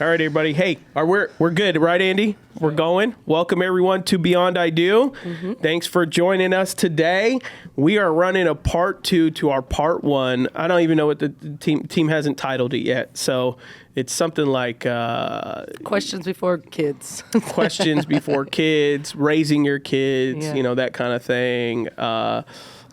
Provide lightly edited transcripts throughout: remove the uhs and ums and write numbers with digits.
All right, everybody. Hey, we're good, right, Andy? We're going. Welcome, everyone, to Beyond I Do. Mm-hmm. Thanks for joining us today. We are running a part 2 to our part 1. I don't even know what the team hasn't titled it yet, so it's something like questions before kids. Questions before kids, raising your kids, that kind of thing.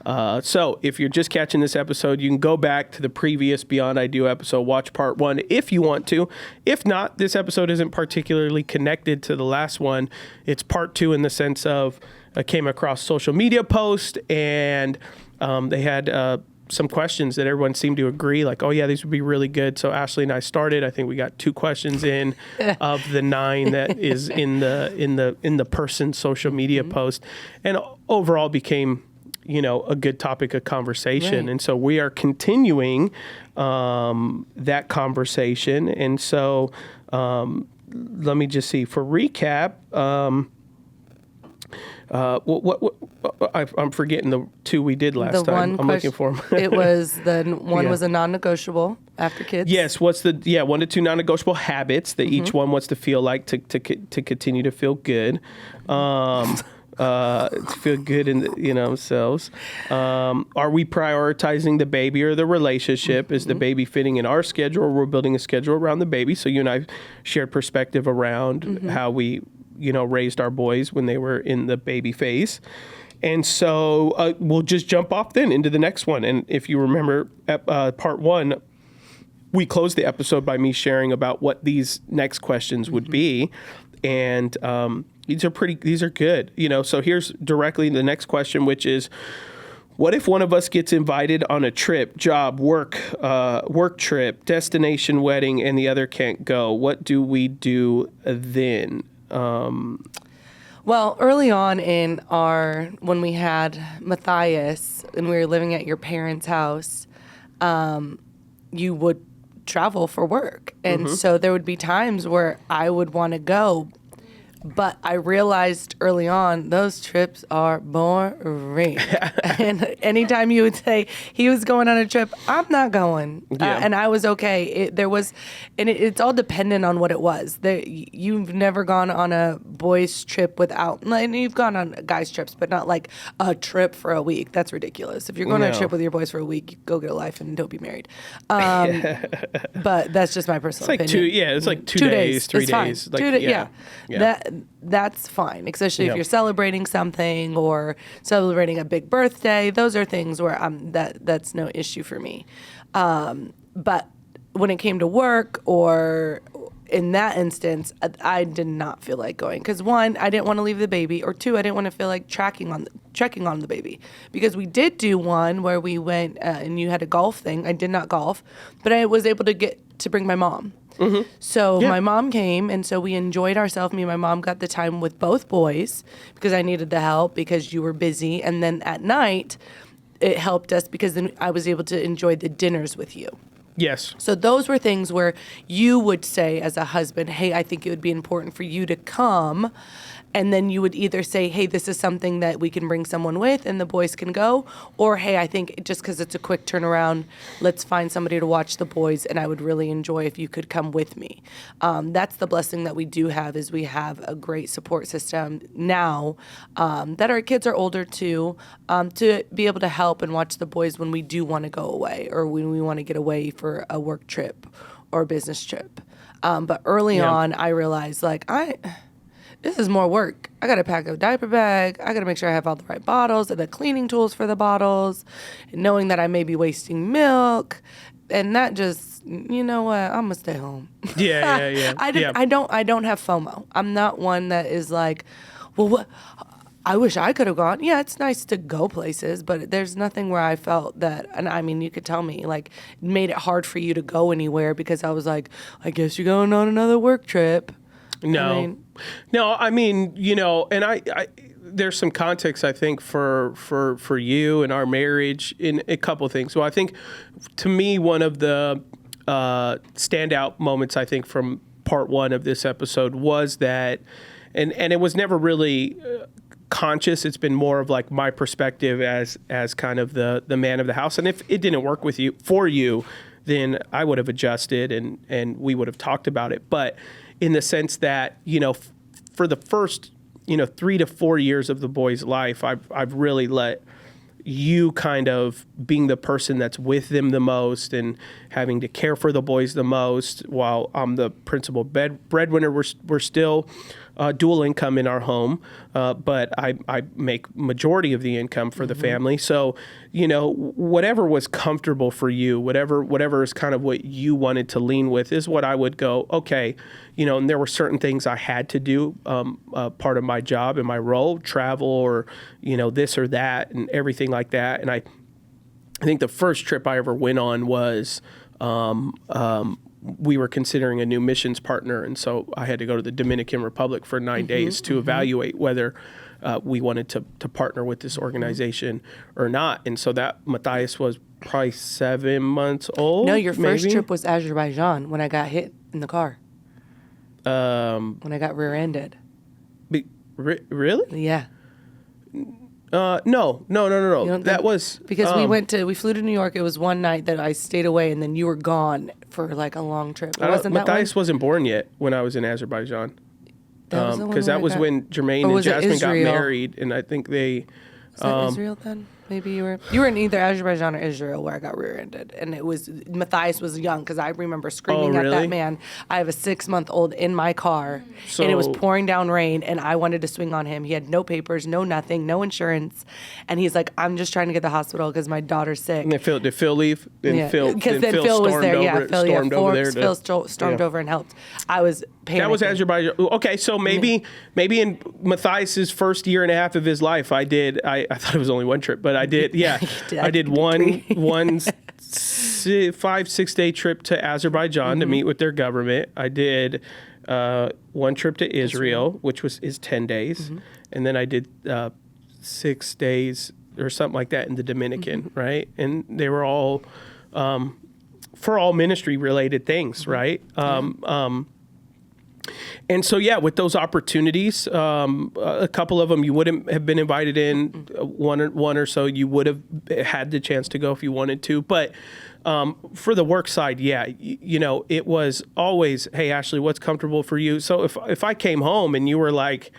So if you're just catching this episode, you can go back to the previous Beyond I Do episode, watch part 1 if you want to. If not, this episode isn't particularly connected to the last one. It's part 2 in the sense of I came across social media post and they had some questions that everyone seemed to agree, like, oh yeah, these would be really good. So Ashlee and I started. I think we got 2 questions in of the 9 that is in the person's social media post, and overall became a good topic of conversation. Right. And so we are continuing that conversation. And so let me just see. For recap, I'm forgetting the 2 we did last time. I'm looking for them. It was one was a non-negotiable after kids. Yes. 1 to 2 non-negotiable habits that each one wants to feel like to continue to feel good. To feel good in themselves. Are we prioritizing the baby or the relationship? Is the baby fitting in our schedule, or we're building a schedule around the baby? So you and I shared perspective around how we, raised our boys when they were in the baby phase. And so we'll just jump off then into the next one. And if you remember part 1, we closed the episode by me sharing about what these next questions would be. And these are good. So here's directly the next question, which is, what if one of us gets invited on a trip, job, work trip, destination wedding, and the other can't go? What do we do then? Well, early on when we had Matthias and we were living at your parents' house, you would travel for work. And so there would be times where I would want to go, but I realized early on those trips are boring. And anytime you would say he was going on a trip, I'm not going. And I was okay. It's all dependent on what it was. You've never gone on a boys' trip you've gone on guys' trips, but not like a trip for a week. That's ridiculous. If you're going on a trip with your boys for a week, you go get a life and don't be married. But that's just my personal opinion. It's like 2 days, 3 days. That's fine, especially if you're celebrating something or celebrating a big birthday. Those are things where that's no issue for me. But when it came to work or in that instance, I did not feel like going because 1, I didn't want to leave the baby, or 2, I didn't want to feel like checking on the baby, because we did do one where we went and you had a golf thing. I did not golf, but I was able to bring my mom. Mm-hmm. So my mom came, and so we enjoyed ourselves. Me and my mom got the time with both boys because I needed the help because you were busy. And then at night, it helped us because then I was able to enjoy the dinners with you. Yes. So those were things where you would say as a husband, hey, I think it would be important for you to come. And then you would either say, hey, this is something that we can bring someone with and the boys can go. Or, hey, I think just because it's a quick turnaround, let's find somebody to watch the boys. And I would really enjoy if you could come with me. That's the blessing that we do have, is we have a great support system now that our kids are older too, to be able to help and watch the boys when we do want to go away or when we want to get away for a work trip or a business trip. But early on, I realized, this is more work. I got to pack a diaper bag. I got to make sure I have all the right bottles and the cleaning tools for the bottles, and knowing that I may be wasting milk. And that just, you know what? I'm going to stay home. Yeah. I don't have FOMO. I'm not one that is like, well, what? I wish I could have gone. Yeah, it's nice to go places, but there's nothing where I felt that, and I mean, you could tell me, it made it hard for you to go anywhere because I was like, I guess you're going on another work trip. No, I mean, and I there's some context, I think, for you and our marriage in a couple of things. So I think, to me, one of the standout moments, I think, from part 1 of this episode was that, and it was never really conscious. It's been more of like my perspective as kind of the man of the house. And if it didn't work for you, then I would have adjusted and we would have talked about it. But in the sense that, for the first, 3 to 4 years of the boy's life, I've really let you kind of being the person that's with them the most and having to care for the boys the most while I'm the principal breadwinner. We're still dual income in our home, but I make majority of the income for the family. So, whatever was comfortable for you, whatever is kind of what you wanted to lean with is what I would go, okay, and there were certain things I had to do, part of my job and my role, travel or, this or that and everything like that. And I think the first trip I ever went on was, we were considering a new missions partner. And so I had to go to the Dominican Republic for 9 days to evaluate whether we wanted to partner with this organization or not. And so that Matthias was probably 7 months old. No, your first trip was Azerbaijan when I got hit in the car. When I got rear-ended. Really? Yeah. No. That was because we flew to New York. It was one night that I stayed away, and then you were gone for like a long trip. Matthias wasn't born yet when I was in Azerbaijan, because that was when Jermaine and Jasmine got married, and I think they. Was that Israel then? Maybe you were in either Azerbaijan or Israel where I got rear-ended, and it was Matthias was young because I remember screaming at that man. I have a 6-month-old in my car, and it was pouring down rain, and I wanted to swing on him. He had no papers, no nothing, no insurance, and he's like, "I'm just trying to get to the hospital because my daughter's sick." And did Phil leave? Because then Phil was there. Phil stormed over and helped. I was panicking. That was Azerbaijan. Okay, so maybe in Matthias's first year and a half of his life, I thought it was only one trip, but I did, yeah. I did one 5-6 day trip to Azerbaijan to meet with their government. I did one trip to Israel, which is 10 days. And then I did 6 days or something like that in the Dominican, right? And they were all for all ministry related things, right? And so, yeah, with those opportunities, a couple of them you wouldn't have been invited in, one or so you would have had the chance to go if you wanted to. But for the work side, yeah, it was always, hey, Ashlee, what's comfortable for you? So if I came home and you were like,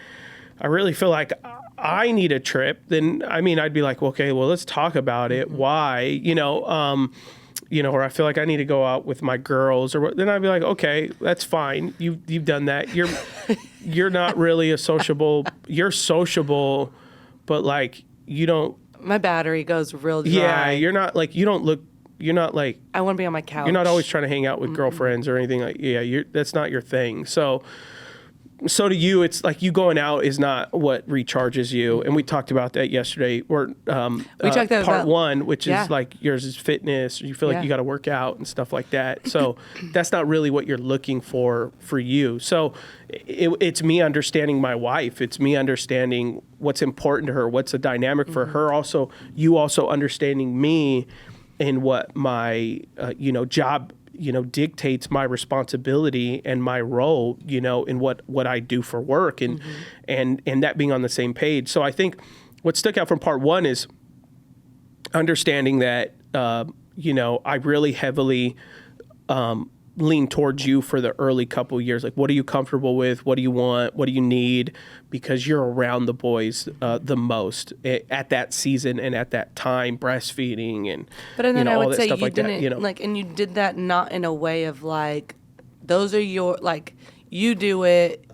I really feel like I need a trip, then, I'd be like, okay, well, let's talk about it. Why? Or I feel like I need to go out with my girls, or then I'd be like, okay, that's fine. You've done that. You're not really a sociable. You're sociable, but like you don't. My battery goes real dry. Yeah, you're not like you don't look. You're not like. I want to be on my couch. You're not always trying to hang out with girlfriends or anything like. Yeah, that's not your thing. So to you, it's like you going out is not what recharges you. And we talked about that yesterday. Or we talked about part one, which is like yours is fitness. You feel like you got to work out and stuff like that. So that's not really what you're looking for you. So it's me understanding my wife. It's me understanding what's important to her, what's a dynamic for her. Also, you also understanding me and what my job dictates my responsibility and my role, in what I do for work and that being on the same page. So I think what stuck out from part one is understanding that, I really heavily lean towards you for the early couple years. Like, what are you comfortable with? What do you want? What do you need? Because you're around the boys the most at that season and at that time, breastfeeding and I would say stuff you like didn't that. and you did that not in a way of like, those are your you do it,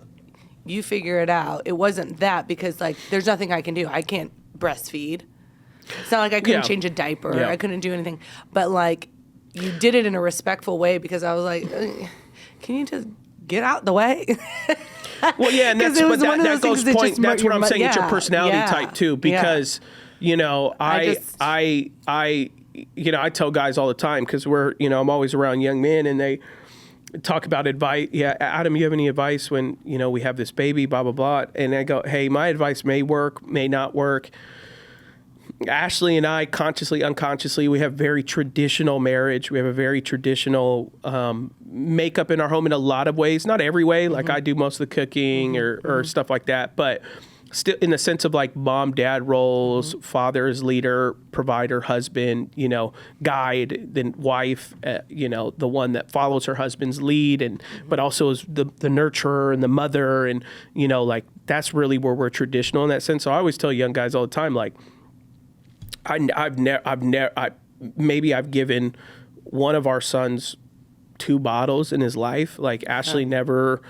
you figure it out. It wasn't that because there's nothing I can do. I can't breastfeed. It's not like I couldn't change a diaper. I couldn't do anything, but you did it in a respectful way because I was like, can you just get out the way? Well, yeah, and that goes point. That's what I'm saying. It's your personality type too, because I tell guys all the time because I'm always around young men and they talk about advice. Yeah, Adam, you have any advice when we have this baby? Blah blah blah. And I go, hey, my advice may work, may not work. Ashlee and I, consciously, unconsciously, we have very traditional marriage. We have a very traditional makeup in our home in a lot of ways. Not every way, like I do most of the cooking or stuff like that. But still in the sense of like mom, dad roles, father is leader, provider, husband, guide, then wife, the one that follows her husband's lead, and but also is the nurturer and the mother, and like that's really where we're traditional in that sense. So I always tell young guys all the time, like maybe I've given one of our sons 2 bottles in his life. Like Ashlee never.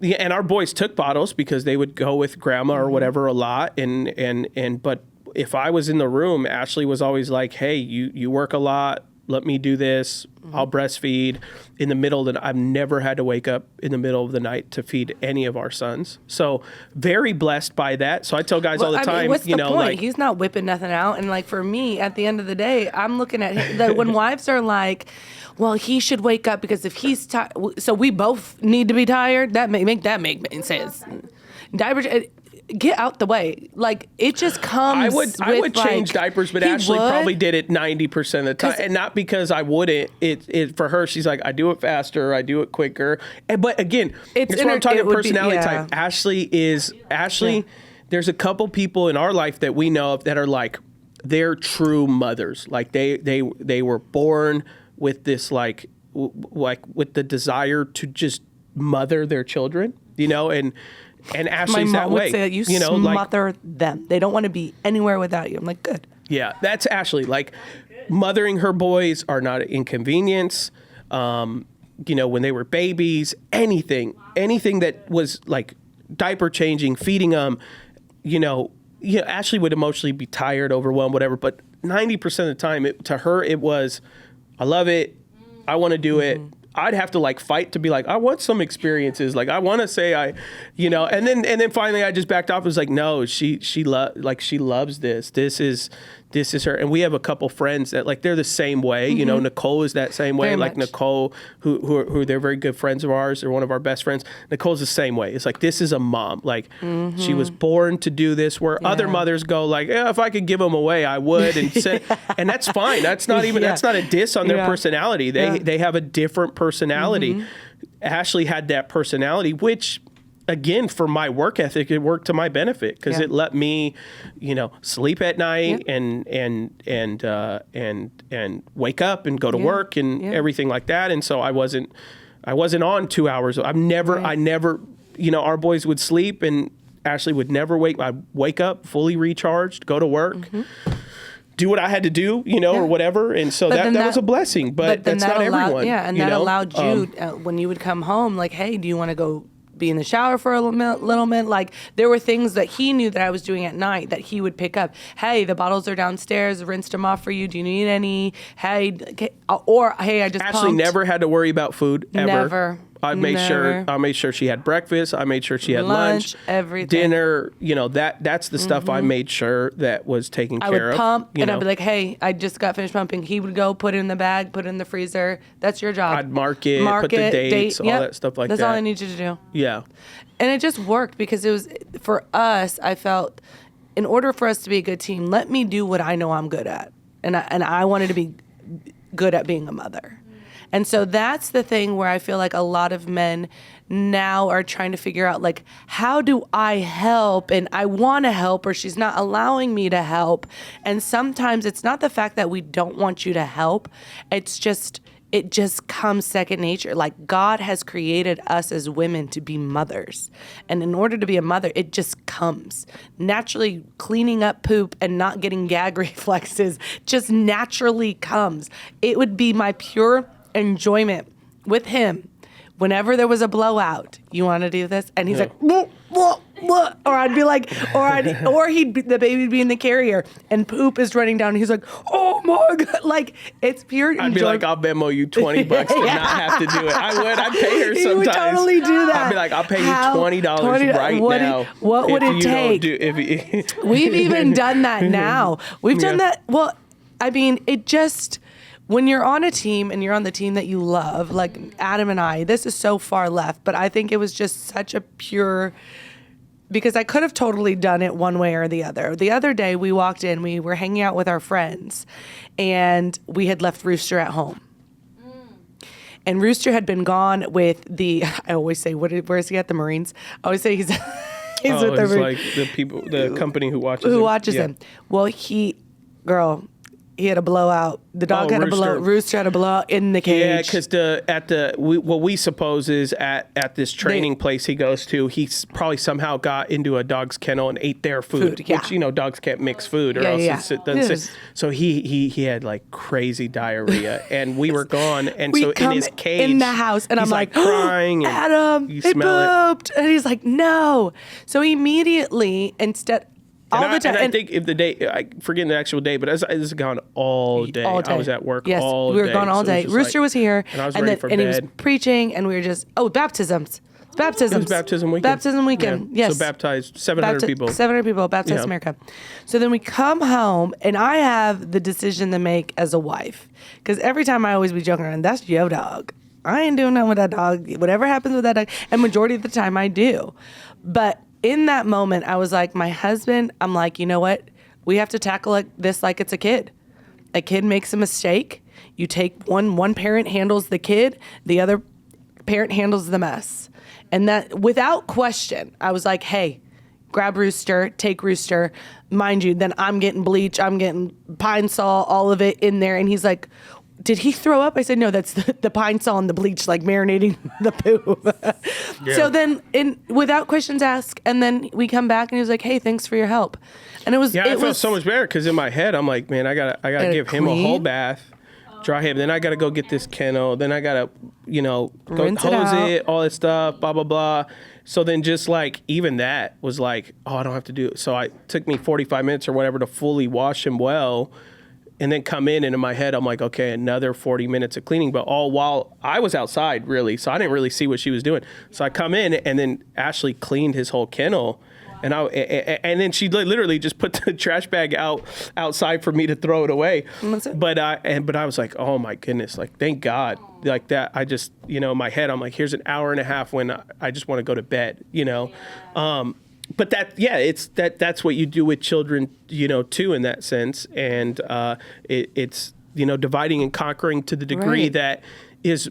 Yeah, and our boys took bottles because they would go with grandma or whatever a lot, but if I was in the room, Ashlee was always like, "Hey, you work a lot. Let me do this. I'll breastfeed." In the middle of the, I've never had to wake up in the middle of the night to feed any of our sons. So very blessed by that. So I tell guys all the time, what's the point? Like, he's not whipping nothing out. And like for me, at the end of the day, I'm looking at him, that when wives are like, well, he should wake up because if he's tired, so we both need to be tired. That make sense. Diapers, get out the way. Like it just comes. I would change diapers, but Ashlee probably did it 90% of the time, and not because I wouldn't. It for her, she's like, I do it faster, I do it quicker. But again, it's what I'm talking about, personality type. Ashlee. There's a couple people in our life that we know of that are like, they're true mothers. Like they were born with this like with the desire to just mother their children, and Ashlee's that way. My mom would say that you smother them. They don't want to be anywhere without you. I'm like, good. Yeah, that's Ashlee. Like mothering her boys are not an inconvenience. When they were babies, anything that was like diaper changing, feeding them, Ashlee would emotionally be tired, overwhelmed, whatever. But 90% of the time, to her, it was, I love it. I want to do it. I'd have to like fight to be like, I want some experiences. Like I want to say and then finally I just backed off. It was like, no, she loves this. This is her. And we have a couple friends that like, they're the same way. Nicole is that same way. Very like much. Nicole, who they're very good friends of ours. They're one of our best friends. Nicole's the same way. It's like, this is a mom. Like she was born to do this, where other mothers go like, if I could give them away, I would. And that's fine. That's not even, that's not a diss on their personality. They have a different personality. Ashlee had that personality, which, again, for my work ethic, it worked to my benefit because it let me, sleep at night and wake up and go to work and everything like that. And so I wasn't on 2 hours. I never, our boys would sleep and Ashlee would never wake. I'd wake up fully recharged, go to work. Do what I had to do, or whatever. And so that was a blessing, but that's not everyone. Yeah, and that allowed you, when you would come home, like, hey, do you want to go be in the shower for a little bit? Like, there were things that he knew that I was doing at night that he would pick up. Hey, the bottles are downstairs, rinsed them off for you. Do you need any? Hey, or hey, I just Ashlee pumped. never had to worry about food, ever. Never. I made sure she had breakfast. I made sure she had lunch, everything, dinner. That's the stuff I made sure that was taken care of. I would pump, and I'd be like, "Hey, I just got finished pumping." He would go put it in the bag, put it in the freezer. That's your job. I'd mark it, put the dates, all that stuff like that. That's all I need you to do. Yeah, and it just worked because it was for us. I felt, in order for us to be a good team, let me do what I know I'm good at, and I wanted to be good at being a mother. And so that's the thing where I feel like a lot of men now are trying to figure out, like, how do I help? And I want to help, or she's not allowing me to help. And sometimes it's not the fact that we don't want you to help. It's just, it just comes second nature. Like, God has created us as women to be mothers. And in order to be a mother, it just comes. Naturally, cleaning up poop and not getting gag reflexes just naturally comes. It would be my pure enjoyment with him whenever there was a blowout. You want to do this? And he's like, whoa, whoa, whoa. Or I'd be like, or the baby would be in the carrier and poop is running down and he's like, oh my God. Like, it's pure enjoyment. I'd be like, I'll Venmo you $20 to not have to do it. I'd pay her sometimes. You would totally do that. I'd be like, I'll pay you $20 right now. What would it take? We've even done that now. We've done that. Well, I mean, it just... When you're on a team and you're on the team that you love, like Adam and I, this is so far left, but I think it was just such a pure, because I could have totally done it one way or the other. The other day we walked in, we were hanging out with our friends, and we had left Rooster at home. And Rooster had been gone with I always say, where is he at? The Marines? I always say He's with it's every, like the company who watches him. Well, he had a blowout. The dog had a blowout. Rooster had a blowout in the cage. Yeah, because what we suppose is at this training place he goes to, he probably somehow got into a dog's kennel and ate their food. Which dogs can't mix food or else it doesn't sit. So he had like crazy diarrhea, and we were gone, and we so come in his cage in the house, and I'm like crying, and Adam, he pooped, and he's like, no. So immediately all the time. And I think if the day, I forget the actual day, but this has gone all day. I was at work all day. We were gone all day. Rooster was here. And I was ready for bed. And he was preaching, and we were just, baptisms. It was baptism weekend. Baptism weekend, yeah. yes. So baptized 700 people. 700 people, baptized America. So then we come home, and I have the decision to make as a wife. Because every time I always be joking around, that's your dog. I ain't doing nothing with that dog. Whatever happens with that dog. And majority of the time I do. But in that moment, I was like, my husband, I'm like, you know what? We have to tackle this like it's a kid. A kid makes a mistake. You take one parent handles the kid, the other parent handles the mess. And that, without question, I was like, hey, grab Rooster, take Rooster. Mind you, then I'm getting bleach, I'm getting Pine Sol, all of it in there. And he's like, did he throw up? I said, no, that's the Pine Sol and the bleach, like marinating the poop. So then, without questions asked, and then we come back and he was like, hey, thanks for your help. And I felt so much better because in my head, I'm like, man, I gotta give him a whole bath, dry him. Then I gotta go get this kennel. Then I gotta, go hose it, all that stuff, blah, blah, blah. So then just like, even that was like, oh, I don't have to do it. So it took me 45 minutes or whatever to fully wash him well. And then come in, and in my head, I'm like, okay, another 40 minutes of cleaning, but all while I was outside, really, so I didn't really see what she was doing. So I come in, and then Ashlee cleaned his whole kennel, and then she literally just put the trash bag outside for me to throw it away. But I was like, oh my goodness, like thank God, like that. I just, in my head, I'm like, here's an hour and a half when I just want to go to bed, But that's what you do with children, too, in that sense. And it's, dividing and conquering to the degree that is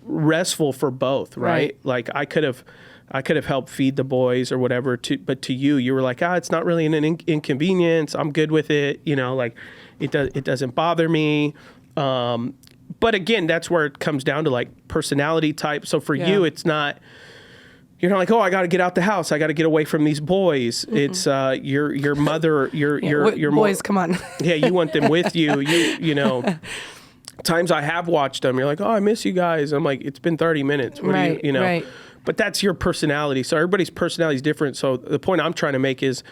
restful for both, right? Like I could have helped feed the boys or whatever, but to you were like, it's not really an inconvenience. I'm good with it. Like it doesn't bother me. But again, that's where it comes down to like personality type. So for you, it's not. You're not like, I got to get out the house. I got to get away from these boys. Mm-mm. It's your mother, your boys. Come on. Yeah, you want them with you. Times I have watched them. You're like, I miss you guys. I'm like, it's been 30 minutes. What do you know? Right. But that's your personality. So everybody's personality is different. So the point I'm trying to make is,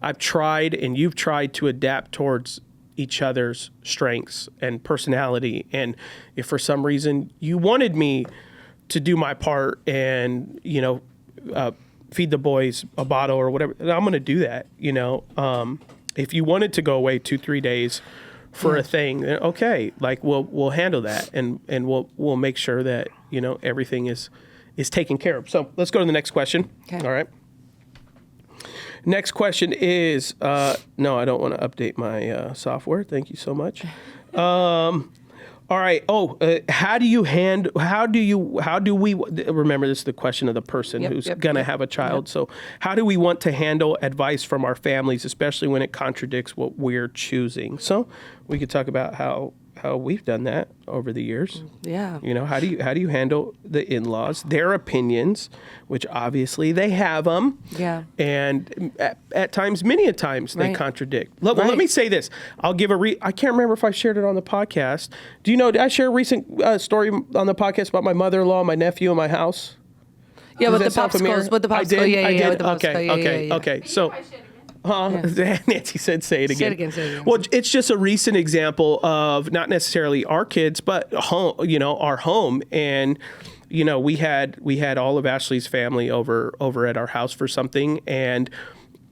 I've tried and you've tried to adapt towards each other's strengths and personality. And if for some reason you wanted me to do my part and feed the boys a bottle or whatever, I'm going to do that. If you wanted to go away 2-3 days for a thing, then okay, like we'll handle that and we'll make sure that everything is taken care of. So let's go to the next question. Okay. All right. Next question is no, I don't want to update my software. Thank you so much. All right. How do we, remember this is the question of the person who's going to have a child. Yep. So how do we want to handle advice from our families, especially when it contradicts what we're choosing? So we could talk about how we've done that over the years. Yeah. How do you handle the in-laws, their opinions, which obviously they have them. Yeah. And at times, many a times, they contradict. Let me say this. I'll give I can't remember if I shared it on the podcast. Do you know, did I share a recent story on the podcast about my mother-in-law, my nephew, and my house? Yeah, with the popsicles. With the popsicles. I did? Yeah, with the popsicles. Okay. So... Nancy said, say it again. Say it again. Well, it's just a recent example of not necessarily our kids, but home, our home. And, we had all of Ashlee's family over at our house for something. And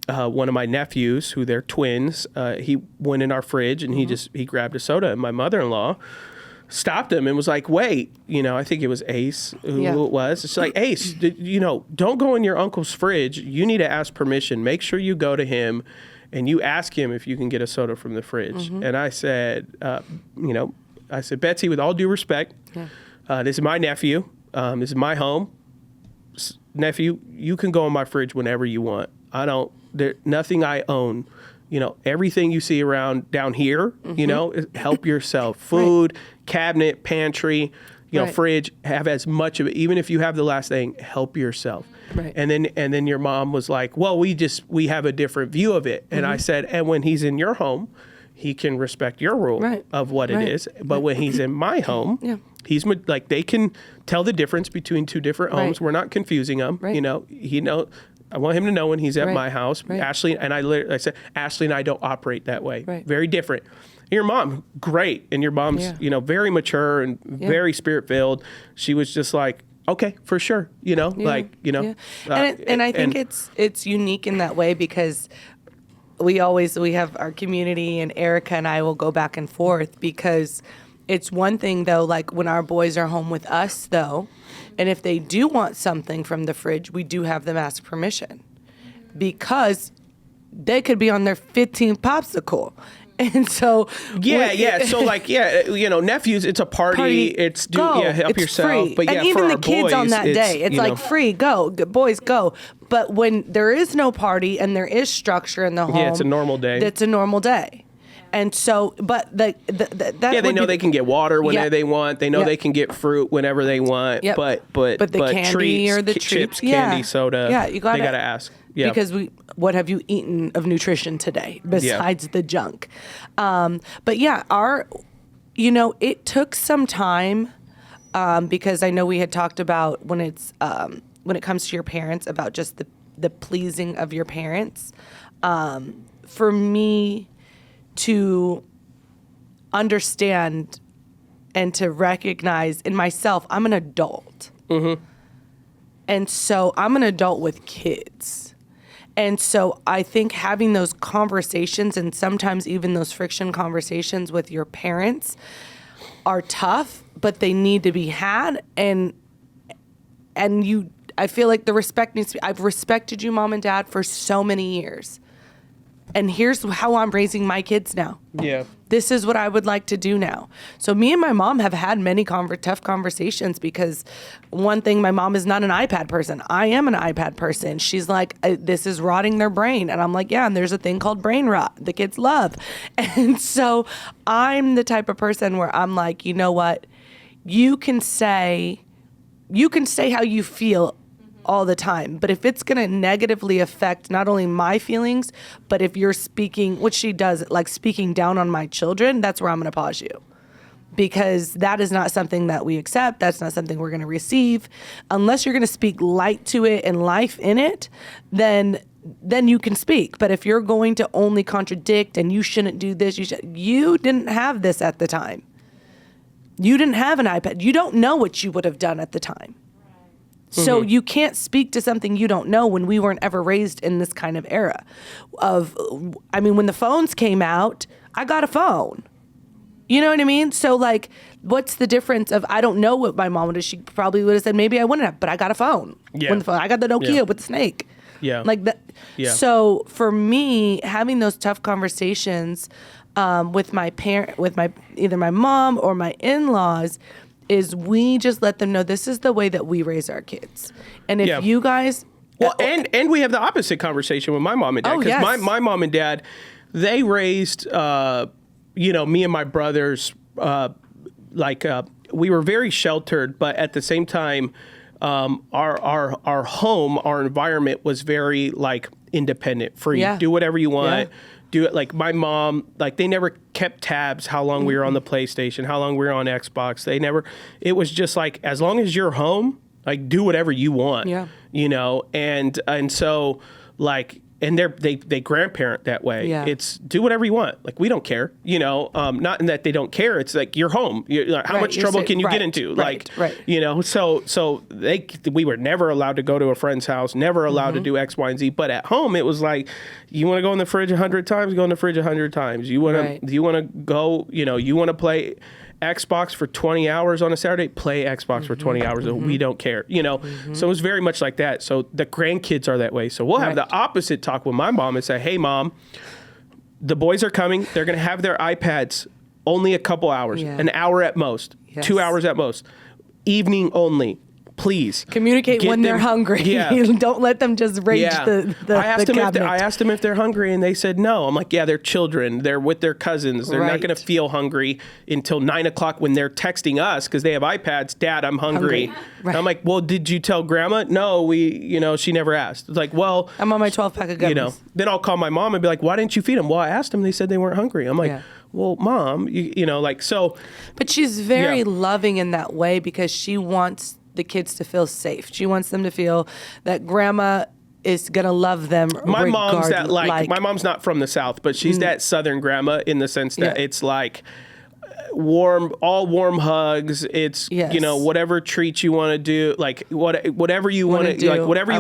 one of my nephews, who they're twins, he went in our fridge and he grabbed a soda. And my mother-in-law stopped him and was like, wait, I think it was Ace who it was. It's like, Ace, don't go in your uncle's fridge. You need to ask permission. Make sure you go to him and you ask him if you can get a soda from the fridge. Mm-hmm. And I said, Betsy, with all due respect, this is my nephew. This is my home. nephew, you can go in my fridge whenever you want. Nothing I own. Everything you see around down here, help yourself. Food, cabinet, pantry, fridge, have as much of it. Even if you have the last thing, help yourself. Right. And then your mom was like, well, we have a different view of it. And I said, and when he's in your home, he can respect your rule of what it is. But when he's in my home, he's like, they can tell the difference between two different homes. We're not confusing them. I want him to know when he's at my house. Ashlee and I said, Ashlee and I don't operate that way. Very different. Your mom, great. And your mom's, very mature and very spirit filled. She was just like, okay, for sure. And I think it's unique in that way because we have our community, and Erica and I will go back and forth, because it's one thing though, like when our boys are home with us though, and if they do want something from the fridge, we do have them ask permission, because they could be on their 15th popsicle. And so so nephews, it's a party. It's help it's yourself. Free. But and even for the our kids boys, on that day, it's like free, go, boys, go. But when there is no party and there is structure in the home, it's a normal day. It's a normal day. And so, but they know they can get water whenever they want. They know they can get fruit whenever they want. But the candy treats, or the chips, treats, candy, soda. Yeah, they gotta ask. Yeah. Because what have you eaten of nutrition today besides the junk? But yeah, it took some time because I know we had talked about when it comes to your parents, about just the pleasing of your parents. For me to understand and to recognize in myself, I'm an adult. Mm-hmm. And so I'm an adult with kids. And so I think having those conversations, and sometimes even those friction conversations with your parents, are tough, but they need to be had. And I feel like the respect needs to be, I've respected you, Mom and Dad, for so many years. And here's how I'm raising my kids now. Yeah. This is what I would like to do now. So me and my mom have had many tough conversations, because one thing, my mom is not an iPad person. I am an iPad person. She's like, this is rotting their brain. And I'm like, yeah, and there's a thing called brain rot the kids love. And so I'm the type of person where I'm like, you know what? You can say how you feel all the time, but if it's going to negatively affect not only my feelings, but if you're speaking, which she does, like speaking down on my children, that's where I'm going to pause you, because that is not something that we accept. That's not something we're going to receive. Unless you're going to speak light to it and life in it, then you can speak. But if you're going to only contradict and you shouldn't do this, you didn't have this at the time. You didn't have an iPad. You don't know what you would have done at the time. So you can't speak to something you don't know, when we weren't ever raised in this kind of era when the phones came out, I got a phone. You know what I mean? So like, what's the difference of, I don't know what my mom would have, she probably would have said, maybe I wouldn't have, but I got a phone. Yeah. I got the Nokia with the snake. Yeah. Like that. Yeah. So for me, having those tough conversations with either my mom or my in-laws, is we just let them know this is the way that we raise our kids. And if you guys... Well, and we have the opposite conversation with my mom and dad. Because my mom and dad, they raised, me and my brothers, we were very sheltered, but at the same time, our home, our environment was very, independent, free. Yeah. Do whatever you want. Yeah. Do it. Like my mom, they never kept tabs how long we were on the PlayStation, how long we were on Xbox. It was just as long as you're home, do whatever you want. Yeah. And so and they grandparent that way. Yeah. It's do whatever you want. We don't care, not in that they don't care. It's you're home. How much trouble can you get into? So we were never allowed to go to a friend's house, never allowed to do X, Y, and Z. But at home, it was you want to go in the fridge 100 times, go in the fridge 100 times. You want to go, you want to play Xbox for 20 hours on a Saturday, play Xbox for 20 hours. We don't care, So it was very much like that. So the grandkids are that way. So we'll have the opposite talk with my mom and say, hey, Mom, the boys are coming. They're going to have their iPads only a couple hours, an hour at most, 2 hours at most, evening only. please communicate when they're hungry. Yeah. Don't let them just rage the I asked them if they're hungry, and they said no. I'm like, yeah, they're children. They're with their cousins. They're not going to feel hungry until 9 o'clock when they're texting us because they have iPads. Dad, I'm hungry. Right. I'm like, well, did you tell grandma? No, she never asked. It's like, well, I'm on my 12-pack of gummies. Then I'll call my mom and be like, why didn't you feed them? Well, I asked them. They said they weren't hungry. I'm like, well, Mom, so. But she's very loving in that way because she wants the kids to feel safe. She wants them to feel that grandma is gonna love them. My mom's that my mom's not from the South, but she's that Southern grandma in the sense that it's like warm hugs. It's whatever treats you want to do, like whatever you want to like whatever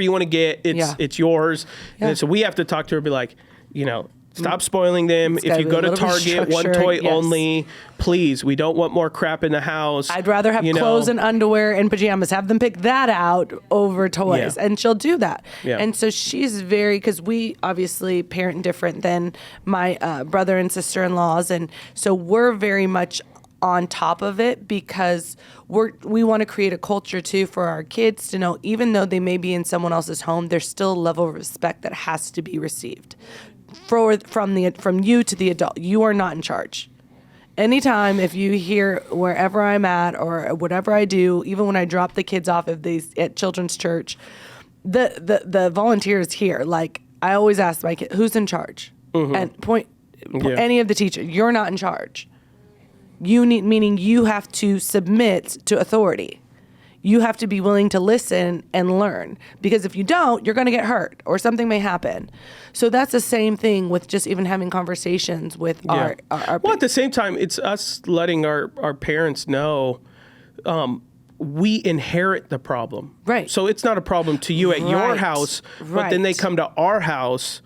you want to get. It's yours. And so we have to talk to her, and be like, stop spoiling them. If you go to Target, one toy only. Please, we don't want more crap in the house. I'd rather have clothes and underwear and pajamas. Have them pick that out over toys. And she'll do that. Yeah. And so she's because we obviously parent different than my brother and sister-in-laws. And so we're very much on top of it because we want to create a culture too for our kids to know, even though they may be in someone else's home, there's still a level of respect that has to be received. From you to the adult, you are not in charge. Anytime if you hear wherever I'm at or whatever I do, even when I drop the kids off at children's church, the volunteers here, like I always ask my kid, who's in charge? And any of the teachers, you're not in charge. Meaning you have to submit to authority. You have to be willing to listen and learn, because if you don't, you're going to get hurt or something may happen. So that's the same thing with just even having conversations with our well, at the same time, it's us letting our parents know we inherit the problem. Right. So it's not a problem to you at your house, but then they come to our house,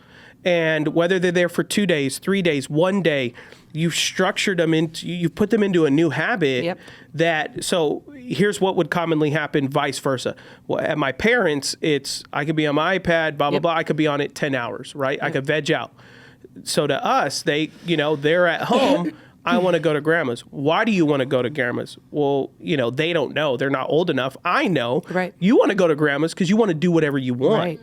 and whether they're there for 2 days, 3 days, 1 day, you've structured them you've put them into a new habit so here's what would commonly happen vice versa. Well, at my parents, I could be on my iPad, blah, blah, blah. I could be on it 10 hours, right? I could veg out. So to us, they're at home. I want to go to grandma's. Why do you want to go to grandma's? Well, they don't know. They're not old enough. I know. Right. You want to go to grandma's because you want to do whatever you want. Right.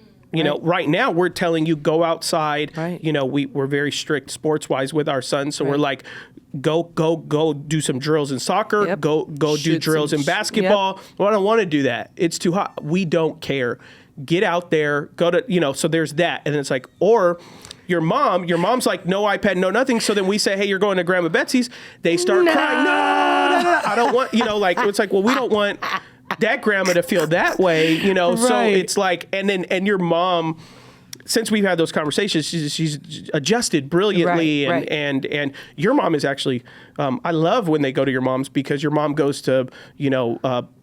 Right now we're telling you go outside. Right. We're very strict sports wise with our son. So we're like, go do some drills in soccer. Yep. Go do drills in basketball. Well, I don't want to do that. It's too hot. We don't care. Get out there, go to, so there's that. And it's like, or your mom's like, no iPad, no nothing. So then we say, hey, you're going to Grandma Betsy's. They start crying. No, I don't want, it's like, well, we don't want that grandma to feel that way, so it's like, and your mom, since we've had those conversations, she's adjusted brilliantly, and your mom is actually, I love when they go to your mom's because your mom goes to,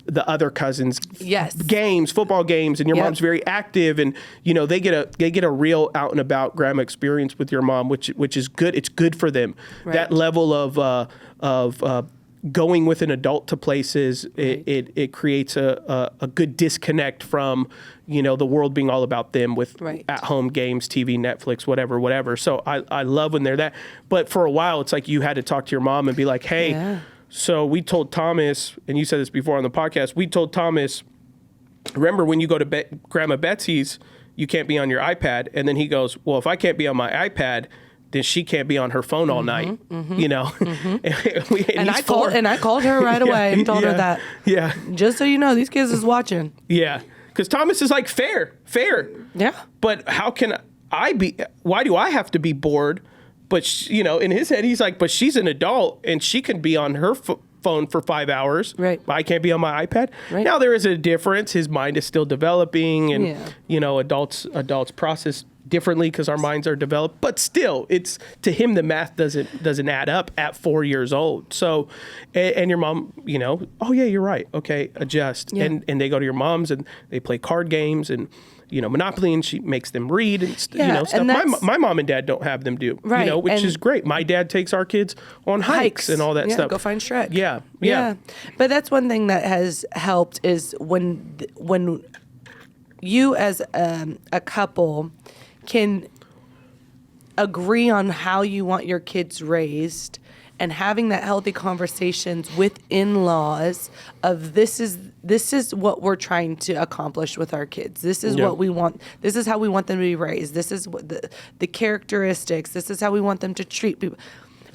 the other cousins' games, football games, and your mom's very active, and they get a real out and about grandma experience with your mom, which is good. It's good for them. Right. That level of going with an adult to places, it creates a good disconnect from, the world being all about them with at-home games, TV, Netflix, whatever. So I love when they're that. But for a while, it's like you had to talk to your mom and be like, hey, so we told Thomas, and you said this before on the podcast, we told Thomas, remember when you go to Grandma Betsy's, you can't be on your iPad. And then he goes, well, if I can't be on my iPad, then she can't be on her phone all night, and I called her right away and told her that. Yeah. Just so you know, these kids is watching. Yeah. Because Thomas is like, fair. Yeah. But how can why do I have to be bored? But, in his head, he's like, but she's an adult and she can be on her phone for 5 hours. Right. But I can't be on my iPad. Right. Now there is a difference. His mind is still developing, and, adults process differently because our minds are developed, but still, it's to him the math doesn't add up at 4 years old. So, and your mom, oh yeah, you're right. Okay, adjust. Yeah. And they go to your mom's and they play card games and Monopoly, and she makes them read and stuff. And my mom and dad don't have them do, which is great. My dad takes our kids on hikes and all that stuff. Go find Shrek. Yeah. But that's one thing that has helped is when you as a couple can agree on how you want your kids raised and having that healthy conversations with in-laws of this is what we're trying to accomplish with our kids. This is what we want. This is how we want them to be raised. This is what the characteristics. This is how we want them to treat people.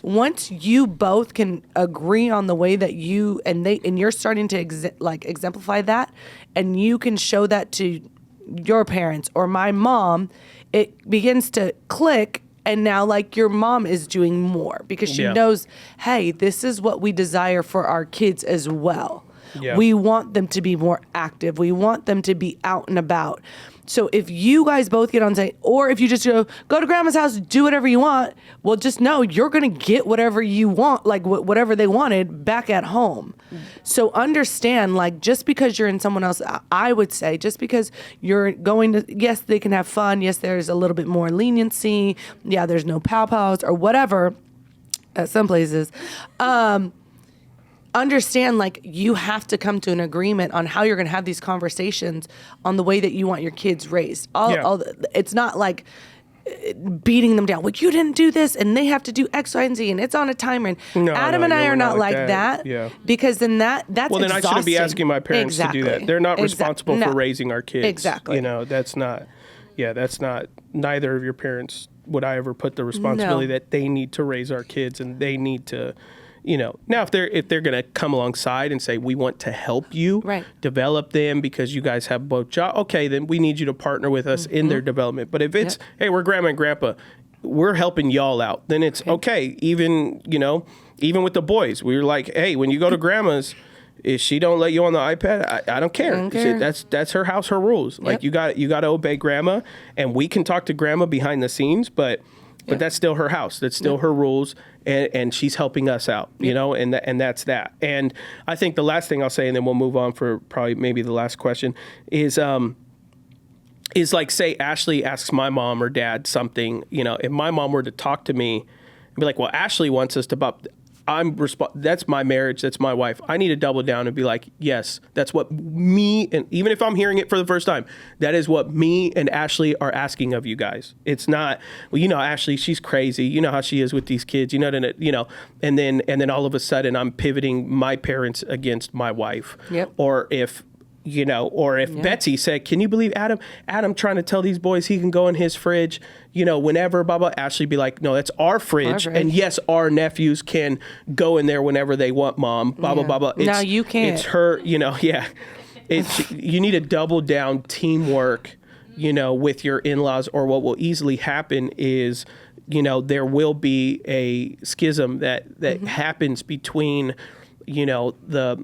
Once you both can agree on the way that you and you're starting to exemplify that, and you can show that to your parents or my mom, it begins to click. And now, like, your mom is doing more because she knows, hey, this is what we desire for our kids as well. Yeah. We want them to be more active. We want them to be out and about. So if you guys both get on site, or if you just go to grandma's house, do whatever you want, well, just know you're going to get whatever you want, like whatever they wanted back at home. So understand, like, just because you're in someone else, I would say, just because you're going to, yes, they can have fun. Yes, there's a little bit more leniency. Yeah, there's no pow-pows or whatever at some places. Understand, like, you have to come to an agreement on how you're going to have these conversations on the way that you want your kids raised. It's not like beating them down. Well, you didn't do this, and they have to do X, Y, and Z, and it's on a timer. And Adam and I are not like that. Yeah. Because then that's well, then exhausting. I shouldn't be asking my parents to do that. They're not responsible for raising our kids. Exactly. You know, that's not. Neither of your parents would I ever put the responsibility that they need to raise our kids, and they need to. You know, now if they're going to come alongside and say, we want to help you develop them because you guys have both jobs, okay, then we need you to partner with us in their development. But if it's, hey, we're grandma and grandpa, we're helping y'all out, then it's okay. Even with the boys, we were like, hey, when you go to grandma's, if she don't let you on the iPad, I don't care. That's her house, her rules. Like, you got to obey grandma, and we can talk to grandma behind the scenes, but that's still her house. That's still her rules, and she's helping us out, you know, and that's that. And I think the last thing I'll say, and then we'll move on for probably maybe the last question, is like, say Ashlee asks my mom or dad something, you know, if my mom were to talk to me and be like, well, Ashlee wants us to, that's my marriage, that's my wife. I need to double down and be like, yes, that's what me, and even if I'm hearing it for the first time, that is what me and Ashlee are asking of you guys. It's not, well, you know, Ashlee, she's crazy. You know how she is with these kids. You know, and then all of a sudden I'm pivoting my parents against my wife. Yep. Or if Betsy said, can you believe Adam trying to tell these boys he can go in his fridge, you know, whenever, blah, blah, Ashlee be like, no, that's our fridge. And yes, our nephews can go in there whenever they want, mom, blah, blah, blah, blah. No, you can't. It's her, you know, you need to double down teamwork, you know, with your in-laws, or what will easily happen is, you know, there will be a schism that happens between, you know, the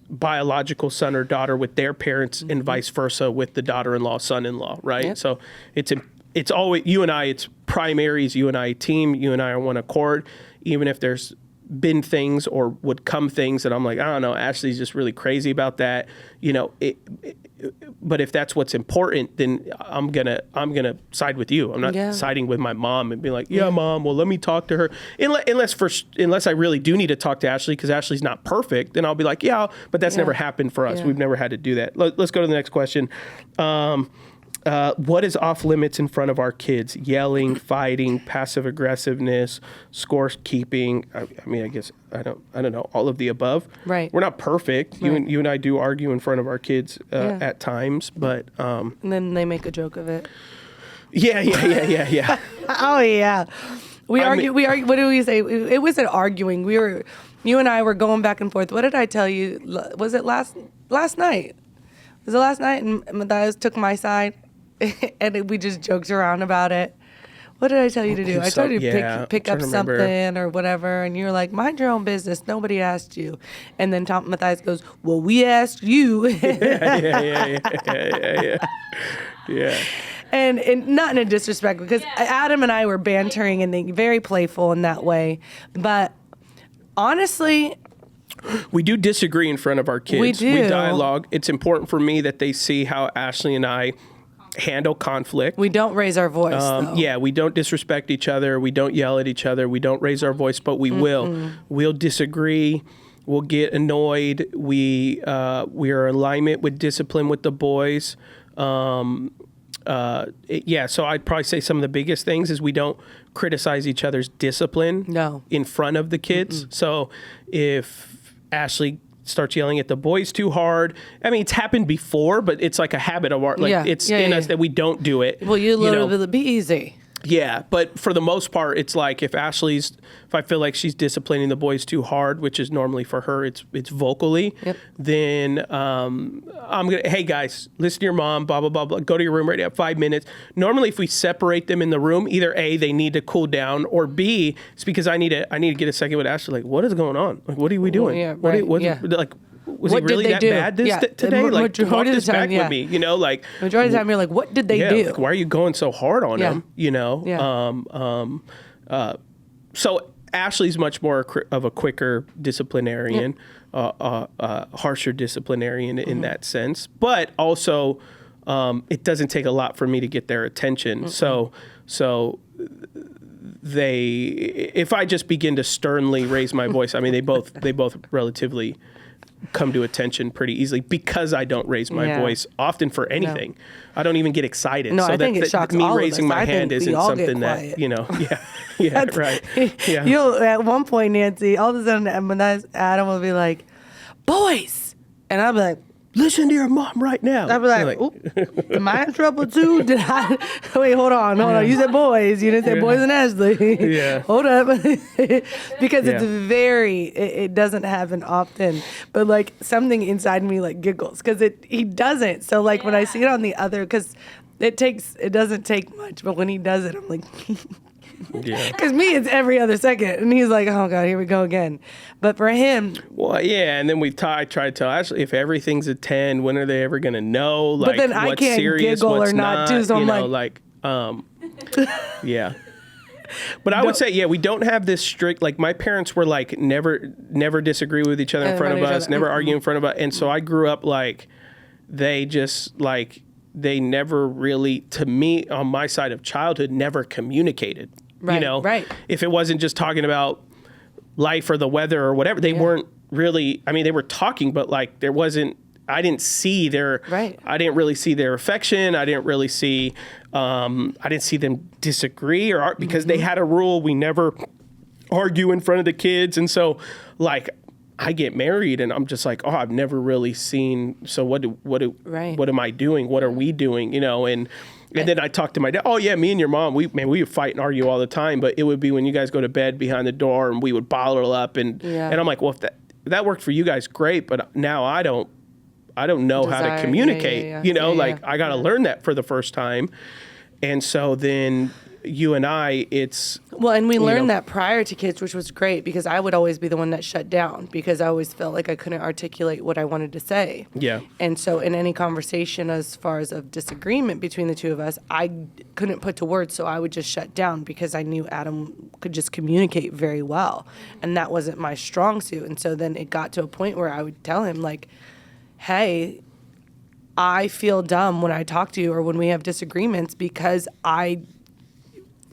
biological son or daughter with their parents and vice versa with the daughter-in-law, son-in-law, right? Yep. So it's always you and I, it's primaries, you and I team, you and I are one accord, even if there's been things or would come things that I'm like, I don't know, Ashlee's just really crazy about that, you know, but if that's what's important, then I'm gonna side with you. I'm not siding with my mom and be like, yeah, mom, well, let me talk to her. Unless I really do need to talk to Ashlee because Ashlee's not perfect, then I'll be like, but that's never happened for us. We've never had to do that. Let's go to the next question. What is off limits in front of our kids? Yelling, fighting, passive aggressiveness, scorekeeping. I mean, I guess I don't know, all of the above. Right. We're not perfect. Right. You and I do argue in front of our kids at times, but and then they make a joke of it. Yeah. Oh yeah. We argue. What do we say? It wasn't arguing. You and I were going back and forth. What did I tell you? Was it last night? Was it last night? And Matthias took my side. And we just joked around about it. What did I tell you to do? I told you to pick up something or whatever, and you're like, mind your own business. Nobody asked you. And then Matthias goes, well, we asked you. Yeah. And not in a disrespect, because Adam and I were bantering and very playful in that way. But honestly, we do disagree in front of our kids. We do. We dialogue. It's important for me that they see how Ashlee and I handle conflict. We don't raise our voice, though. Yeah, we don't disrespect each other. We don't yell at each other. We don't raise our voice, but we will. We'll disagree. We'll get annoyed. We are in alignment with discipline with the boys. So I'd probably say some of the biggest things is we don't criticize each other's discipline in front of the kids. So if Ashlee starts yelling at the boys too hard, I mean, it's happened before, but it's like a habit of our, like it's in us that we don't do it. Well, you literally be easy. Yeah, but for the most part, it's like if I feel like she's disciplining the boys too hard, which is normally for her, it's vocally, then I'm going to, hey guys, listen to your mom, blah, blah, blah, blah, go to your room right now, 5 minutes. Normally, if we separate them in the room, either A, they need to cool down, or B, it's because I need to get a second with Ashley, like, what is going on? Like, what are we doing? Like, was he really that bad today? Like, walk this back with me, you know? Like, majority of the time, you're like, what did they do? Like, why are you going so hard on him? You know? So Ashlee's much more of a quicker disciplinarian, harsher disciplinarian in that sense. But also, it doesn't take a lot for me to get their attention. So if I just begin to sternly raise my voice, I mean, they both relatively come to attention pretty easily because I don't raise my voice often for anything. I don't even get excited. No, so I think it shocks me all raising of us. my hand isn't something that, you know, right. Yeah. You'll, at one point, Nancy, all of a sudden, Adam will be like, boys. And I'll be like, listen to your mom right now. I'll be like, am I in trouble too? Did I? Wait, hold on. You said boys. You didn't say boys and Ashlee. Yeah. Hold up. Because it's it doesn't happen often. But like something inside me like giggles because he doesn't. So like when I see it on the other, because it doesn't take much, but when he does it, I'm like, because me, it's every other second. And he's like, oh, God, here we go again. But for him. Well, yeah. And then I try to tell Ashlee, if everything's a 10, when are they ever going to know? Like, but then I what's can't serious, giggle what's or not, too. So I'm yeah. But I would say, we don't have this strict, like my parents were like, never disagree with each other in front of us, never argue in front of us. And so I grew up like, they never really, to me, on my side of childhood, never communicated. Right, you know, right. If it wasn't just talking about life or the weather or whatever, they weren't really, I mean, they were talking, but like there wasn't, I didn't really see their affection. I didn't really see, I didn't see them disagree or because they had a rule. We never argue in front of the kids. And so like, I get married and I'm just like, oh, I've never really seen. So what am I doing? What are we doing? You know, and then I talk to my dad. Oh yeah, me and your mom, we would fight and argue all the time. But it would be when you guys go to bed behind the door and we would bottle up and I'm like, well, if that worked for you guys, great. But now I don't know how to communicate. You know, I got to learn that for the first time. And so then you and I, it's... Well, and we learned that prior to kids, which was great because I would always be the one that shut down because I always felt like I couldn't articulate what I wanted to say. Yeah. And so in any conversation as far as of disagreement between the two of us, I couldn't put to words, so I would just shut down because I knew Adam could just communicate very well. And that wasn't my strong suit. And so then it got to a point where I would tell him, like, hey, I feel dumb when I talk to you or when we have disagreements because I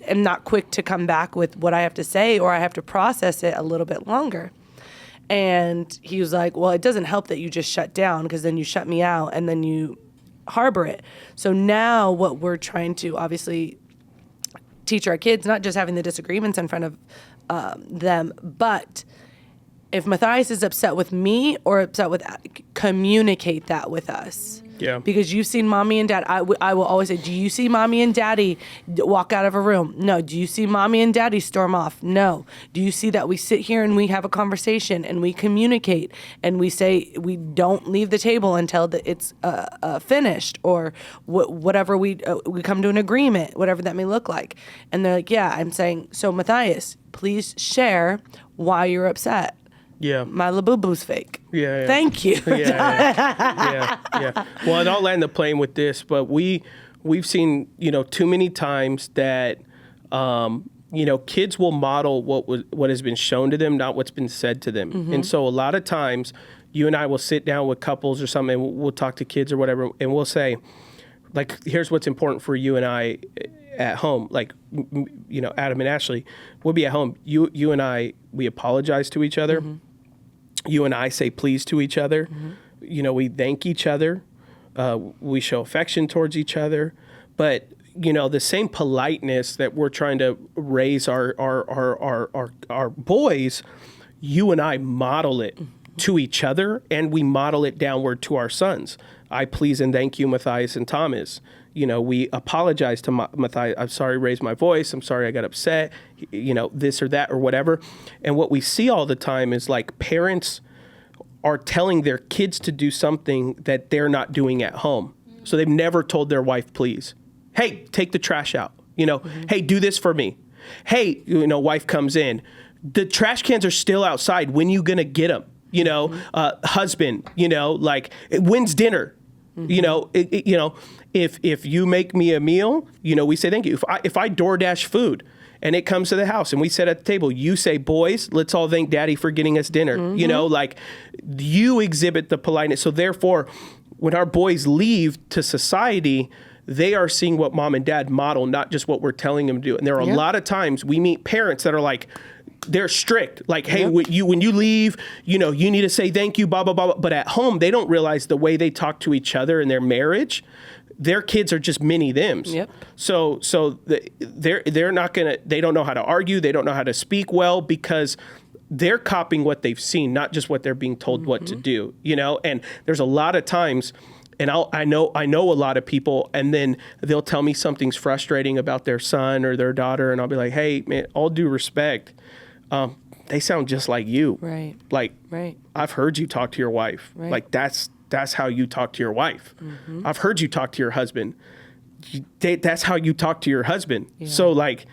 am not quick to come back with what I have to say or I have to process it a little bit longer. And he was like, well, it doesn't help that you just shut down because then you shut me out and then you harbor it. So now what we're trying to obviously teach our kids, not just having the disagreements in front of them, but if Matthias is upset with me or upset with, communicate that with us. Yeah. Because you've seen mommy and dad. I will always say, do you see mommy and daddy walk out of a room? No. Do you see mommy and daddy storm off? No. Do you see that we sit here and we have a conversation and we communicate and we say we don't leave the table until it's finished or whatever we come to an agreement, whatever that may look like. And they're like, yeah. I'm saying, so Matthias, please share why you're upset. Yeah. My Labubu's fake. Yeah. Thank you. Yeah. Well, and I'll land the plane with this, but we've seen, too many times that, kids will model what has been shown to them, not what's been said to them. Mm-hmm. And so a lot of times you and I will sit down with couples or something, and we'll talk to kids or whatever, and we'll say, like, here's what's important for you and I at home. Like, Adam and Ashlee, we'll be at home. You and I, we apologize to each other. Mm-hmm. You and I say please to each other. Mm-hmm. We thank each other. We show affection towards each other. But the same politeness that we're trying to raise our boys, you and I model it to each other, and we model it downward to our sons. I please and thank you, Matthias and Thomas. We apologize to Matthias. I'm sorry, raised my voice. I'm sorry I got upset, this or that or whatever. And what we see all the time is like parents are telling their kids to do something that they're not doing at home. So they've never told their wife, please. Hey, take the trash out. Hey, do this for me. Hey, wife comes in. The trash cans are still outside. When you gonna get them? Husband, when's dinner? If you make me a meal, we say thank you. If I DoorDash food and it comes to the house and we sit at the table, you say, boys, let's all thank daddy for getting us dinner. You exhibit the politeness. So therefore, when our boys leave to society, they are seeing what mom and dad model, not just what we're telling them to do. And there are a lot of times we meet parents that are like, they're strict. Like, hey, when you leave, you need to say thank you, blah, blah, blah. But at home, they don't realize the way they talk to each other in their marriage. Their kids are just mini thems. Yep. So they're not gonna. They don't know how to argue. They don't know how to speak well because they're copying what they've seen, not just what they're being told what to do. And there's a lot of times. And I know a lot of people, and then they'll tell me something's frustrating about their son or their daughter, and I'll be like, hey, man, all due respect, they sound just like you. Right. Like, I've heard you talk to your wife. Right. Like, that's how you talk to your wife. I've heard you talk to your husband. That's how you talk to your husband. Yeah. So, like,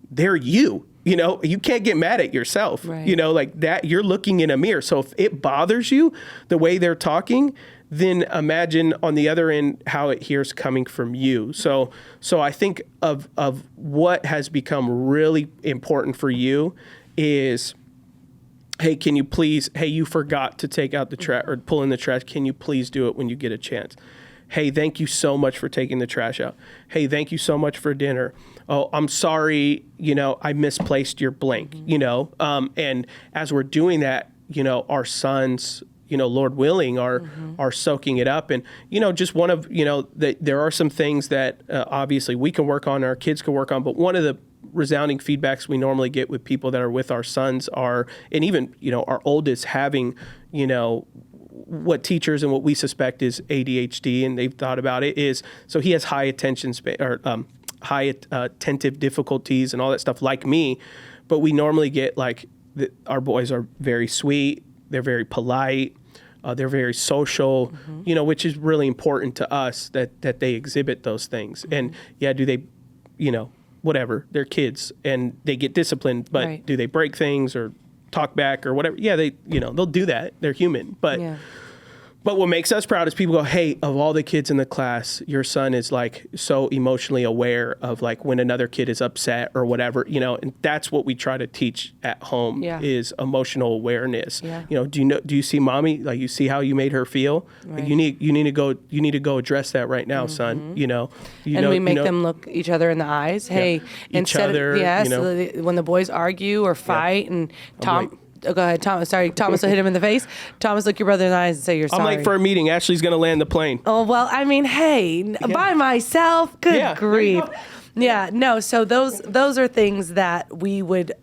they're you. You can't get mad at yourself. Right. Like that, you're looking in a mirror. So if it bothers you, the way they're talking, then imagine on the other end how it hears coming from you. So I think of what has become really important for you is, hey, can you please, hey, you forgot to take out the trash or pull in the trash. Can you please do it when you get a chance? Hey, thank you so much for taking the trash out. Hey, thank you so much for dinner. Oh, I'm sorry, I misplaced your blank, and as we're doing that, our sons, Lord willing, are soaking it up. And, just one of, there are some things that obviously we can work on, our kids can work on, but one of the resounding feedbacks we normally get with people that are with our sons are, and even, our oldest having, what teachers and what we suspect is ADHD, and they've thought about it, is, so he has high attention span or high attentive difficulties and all that stuff like me, but we normally get like, our boys are very sweet, they're very polite, they're very social, which is really important to us that they exhibit those things. And do they, whatever, they're kids and they get disciplined, but do they break things or talk back or whatever? Yeah, they, they'll do that. They're human. But what makes us proud is people go, hey, of all the kids in the class, your son is like so emotionally aware of like when another kid is upset or whatever, and that's what we try to teach at home is emotional awareness. Yeah. Do you see mommy? Like, you see how you made her feel? Right. Like, you need to go address that right now, son. We make them look each other in the eyes. Hey, instead of so when the boys argue or fight and Tom. Oh, go ahead, Thomas. Sorry, Thomas will hit him in the face. Thomas, look your brother in the eyes and say you're sorry. I'm late for a meeting. Ashlee's going to land the plane. Oh, well, I mean, hey, by myself? Good grief. Yeah, no, so those are things that we would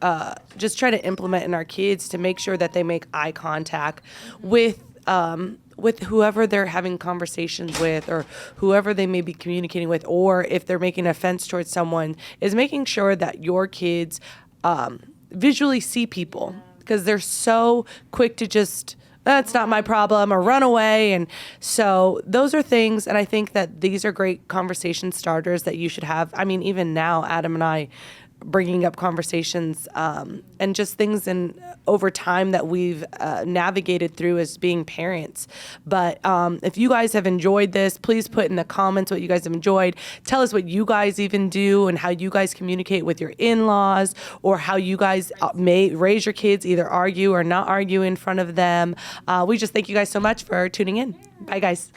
just try to implement in our kids to make sure that they make eye contact with whoever they're having conversations with or whoever they may be communicating with, or if they're making an offense towards someone, is making sure that your kids visually see people. Because they're so quick to just, that's not my problem, or run away. And so those are things, and I think that these are great conversation starters that you should have. I mean, even now, Adam and I bringing up conversations and just things over time that we've navigated through as being parents. But if you guys have enjoyed this, please put in the comments what you guys have enjoyed. Tell us what you guys even do and how you guys communicate with your in-laws, or how you guys may raise your kids, either argue or not argue in front of them. We just thank you guys so much for tuning in. Bye, guys.